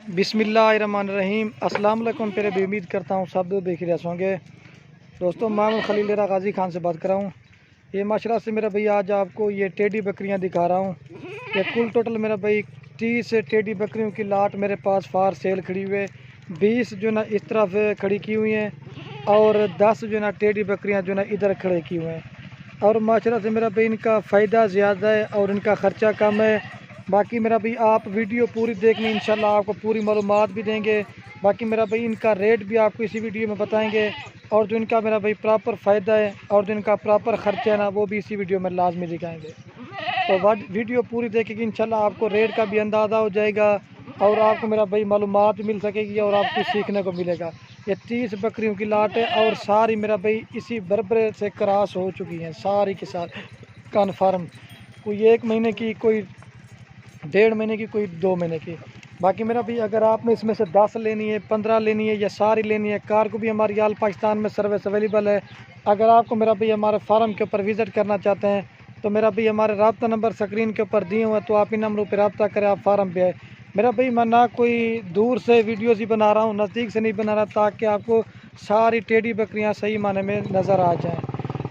बिस्मिल्लाहिर्रहमानिर्रहीम। अस्सलाम वालेकुम। फिर भी उम्मीद करता हूँ सब बेखैरियत होंगे। दोस्तों, मैं खलील गाजी खान से बात कर रहा हूँ। ये माशाल्लाह से मेरा भाई आज आपको ये टेडी बकरियाँ दिखा रहा हूँ। ये कुल टोटल मेरा भाई 30 टेडी बकरियों की लाट मेरे पास फार सेल खड़ी हुई है। 20 जो ना इस तरफ खड़ी की हुई हैं और 10 जो ना टेडी बकरियाँ जो ना इधर खड़े की हुए हैं। और माशाल्लाह से मेरा भाई इनका फ़ायदा ज़्यादा है और इनका ख़र्चा कम है। बाकी मेरा भाई आप वीडियो पूरी देखनी, इंशाल्लाह आपको पूरी मालूमात भी देंगे। बाकी मेरा भाई इनका रेट भी आपको इसी वीडियो में बताएंगे और जो इनका मेरा भाई प्रॉपर फ़ायदा है और जो इनका प्रॉपर ख़र्चा है ना, वो भी इसी वीडियो में लाजमी दिखाएंगे। तो वीडियो पूरी देखेगी, इंशाल्लाह आपको रेट का भी अंदाज़ा हो जाएगा और आपको मेरा भाई मालूमात मिल सकेगी और आपको सीखने को मिलेगा। ये 30 बकरियों की लाट है और सारी मेरा भाई इसी बरबरे से क्रॉस हो चुकी हैं, सारी के साथ कन्फर्म। कोई 1 महीने की, कोई 1.5 महीने की, कोई 2 महीने की। बाकी मेरा भाई अगर आपने इसमें से 10 लेनी है, 15 लेनी है या सारी लेनी है, कार को भी हमारी आल पाकिस्तान में सर्विस अवेलेबल है। अगर आपको मेरा भाई हमारे फार्म के ऊपर विज़िट करना चाहते हैं तो मेरा भाई हमारे रब्ता नंबर स्क्रीन के ऊपर दिए हुए हैं, तो आप इन नंबरों पर रब्ता करें, आप फार्म पे आए। मेरा भाई मैं ना कोई दूर से वीडियोज़ ही बना रहा हूँ, नज़दीक से नहीं बना रहा, ताकि आपको सारी टेडी बकरियाँ सही माने में नज़र आ जाएँ।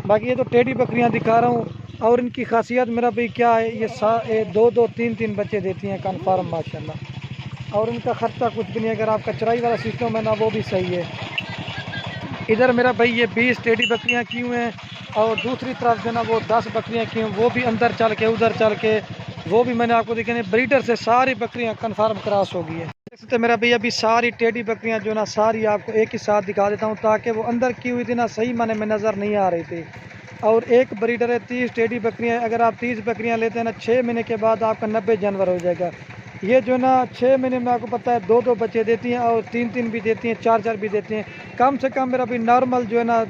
बाकी ये तो टेडी बकरियाँ दिखा रहा हूँ और इनकी खासियत मेरा भाई क्या है, ये 2-2, 3-3 बच्चे देती हैं कन्फर्म माशाल्लाह। और इनका ख़र्चा कुछ भी नहीं। अगर आपका चराई वाला सिस्टम है ना, वो भी सही है। इधर मेरा भाई ये 20 टेडी बकरियाँ की हुए हैं और दूसरी तरफ जो ना वो 10 बकरियाँ की हुई, वो भी अंदर चल के उधर चल के वो भी मैंने आपको दिखे। ब्रीडर से सारी बकरियाँ कन्फर्म क्रॉस हो गई है। देख सकते मेरा भाई अभी सारी टेडी बकरियाँ जो ना सारी आपको एक ही साथ दिखा देता हूँ, ताकि वो अंदर की हुई थी ना सही माने में नज़र नहीं आ रही थी। और एक ब्रीडर है, 30 टेडी बकरियाँ। अगर आप 30 बकरियाँ लेते हैं ना, 6 महीने के बाद आपका 90 जानवर हो जाएगा। ये जो ना 6 महीने में आपको पता है 2-2 बच्चे देती हैं और 3-3 भी देती हैं, 4-4 भी देती हैं। कम से कम मेरा भी नॉर्मल जो है ना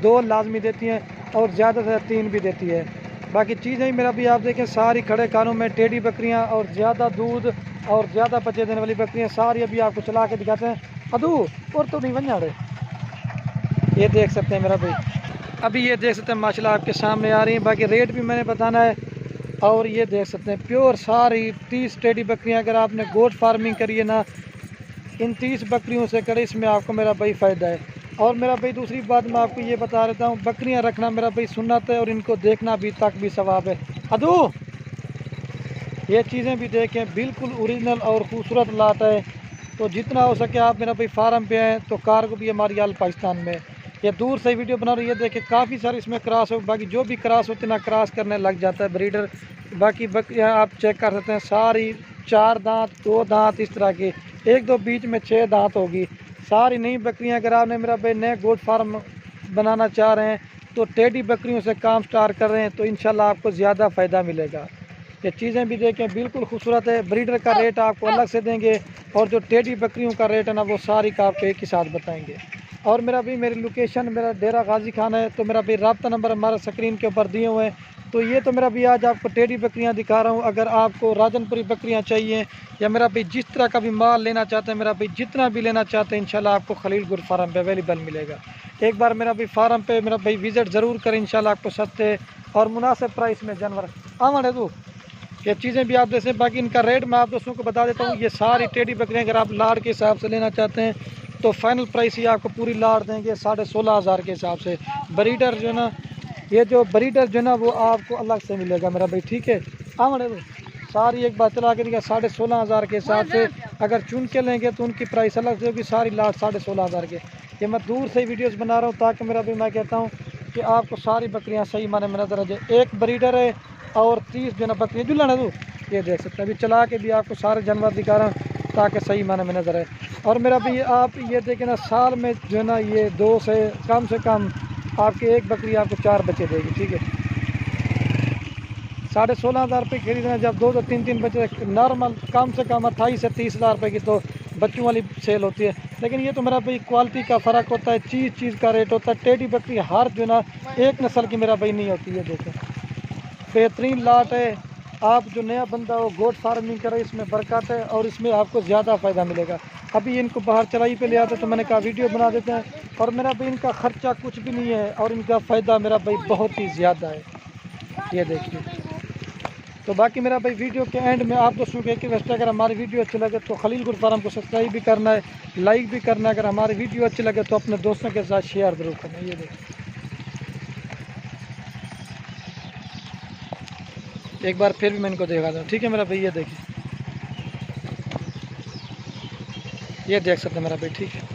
2 लाजमी देती हैं और ज़्यादा से 3 भी देती है। बाकी चीज़ें ही मेरा भी आप देखें सारी खड़े खानों में टेडी बकरियाँ और ज़्यादा दूध और ज़्यादा बच्चे देने वाली बकरियाँ सारी अभी आपको चला के दिखाते हैं। अदू और तो नहीं बन जा रहे। ये देख सकते हैं मेरा भाई, अभी ये देख सकते हैं माशाल्लाह आपके सामने आ रही हैं। बाकी रेट भी मैंने बताना है। और ये देख सकते हैं प्योर सारी 30 टेडी बकरियां। अगर आपने गोट फार्मिंग करी है ना, इन 30 बकरियों से करे, इसमें आपको मेरा भाई फ़ायदा है। और मेरा भाई दूसरी बात मैं आपको ये बता देता हूँ, बकरियां रखना मेरा भाई सुन्नत है और इनको देखना भी तक भी सवाब है। अदू ये चीज़ें भी देखें, बिल्कुल ओरिजिनल और ख़ूबसूरत लाट है। तो जितना हो सके आप मेरा भाई फार्म पे आएँ। तो कार को भी हमारी आल पाकिस्तान में ये दूर से वीडियो बना रही है, देखें काफ़ी सारे इसमें क्रॉस हो। बाकी जो भी क्रॉस होते ना क्रॉस करने लग जाता है ब्रीडर। बाकी बकरियाँ आप चेक कर सकते हैं, सारी 4 दांत, 2 दांत इस तरह के, 1-2 बीच में 6 दांत होगी सारी नई बकरियाँ। अगर आपने मेरा भाई नए गोट फार्म बनाना चाह रहे हैं तो टेडी बकरियों से काम स्टार्ट कर रहे हैं, तो इंशाल्लाह आपको ज़्यादा फ़ायदा मिलेगा। ये चीज़ें भी देखें, बिल्कुल खूबसूरत है। ब्रीडर का रेट आपको अलग से देंगे और जो टेडी बकरियों का रेट है ना, वो सारी का आपको एक ही साथ बताएंगे। और मेरा भी मेरी लोकेशन मेरा डेरा गाजी खान है, तो मेरा भी रब्ता नंबर हमारा स्क्रीन के ऊपर दिए हुए हैं। तो ये तो मेरा भी आज आपको टेडी बकरियां दिखा रहा हूँ। अगर आपको राजनपुरी बकरियां चाहिए या मेरा भी जिस तरह का भी माल लेना चाहते हैं, मेरा भी जितना भी लेना चाहते हैं, इंशाल्लाह आपको खलील गुर फार्म पे अवेलेबल मिलेगा। एक बार मेरा भी फार्म पे मेरा भाई विज़िट ज़रूर करें, इंशाल्लाह आपको सस्ते और मुनासिब प्राइस में जानवर आमन है। तो ये चीज़ें भी आप जैसे, बाकी इनका रेट मैं आप दोस्तों को बता देता हूँ। ये सारी टेडी बकरियाँ अगर आप लाड़ के हिसाब से लेना चाहते हैं तो फाइनल प्राइस ही आपको पूरी लाड़ देंगे 16,500 के हिसाब से। ब्रीडर जो ना, ये जो ब्रीडर जो ना वो आपको अलग से मिलेगा मेरा भाई, ठीक है। हाँ मैडम, सारी एक बार चला के दिखा 16,500 के हिसाब से। अगर चुन के लेंगे तो उनकी प्राइस अलग से होगी, सारी लाट 16,500 के। ये मैं दूर से ही वीडियोस बना रहा हूँ ताकि मेरा भी, मैं कहता हूँ कि आपको सारी बकरियाँ सही माने में नजर आ जाए। एक ब्रीडर है और 30 जो ना बकरियाँ जुल्ला ना। तो ये देख सकते हैं, अभी चला के भी आपको सारे जानवर दिखा रहा हूँ ताकि सही माने में नजर आए। और मेरा भी आप ये देखें ना, साल में जो है ना ये 2 से कम आपके एक बकरी आपको 4 बच्चे देगी, ठीक है। 16,500 रुपये खरीदना, जब 2-2, 3-3 बच्चे नॉर्मल कम से कम 28 से 30,000 रुपये की तो बच्चों वाली सेल होती है। लेकिन ये तो मेरा भाई क्वालिटी का फ़र्क होता है, चीज़ का रेट होता है। टेडी बकरी हर जो ना एक नस्ल की मेरा भाई नहीं होती है। देखें बेहतरीन लाट है। आप जो नया बंदा हो गोट फार्मिंग करे, इसमें बरकत है और इसमें आपको ज़्यादा फ़ायदा मिलेगा। अभी इनको बाहर चराई पे ले आते तो मैंने कहा वीडियो बना देते हैं। और मेरा भाई इनका ख़र्चा कुछ भी नहीं है और इनका फ़ायदा मेरा भाई बहुत ही ज़्यादा है। ये देखिए तो बाकी मेरा भाई वीडियो के एंड में आप दोस्तों को एक रिक्वेस्ट है, अगर हमारी वीडियो अच्छी लगे तो खलील गुड फार्म को सब्सक्राइब भी करना है, लाइक भी करना है। अगर हमारी वीडियो अच्छी लगे तो अपने दोस्तों के साथ शेयर जरूर करना है। ये देखिए एक बार फिर भी मैं इनको दिखा दूँ, ठीक है मेरा भाई। ये देखिए, ये देख सकते हैं मेरा भाई, ठीक है।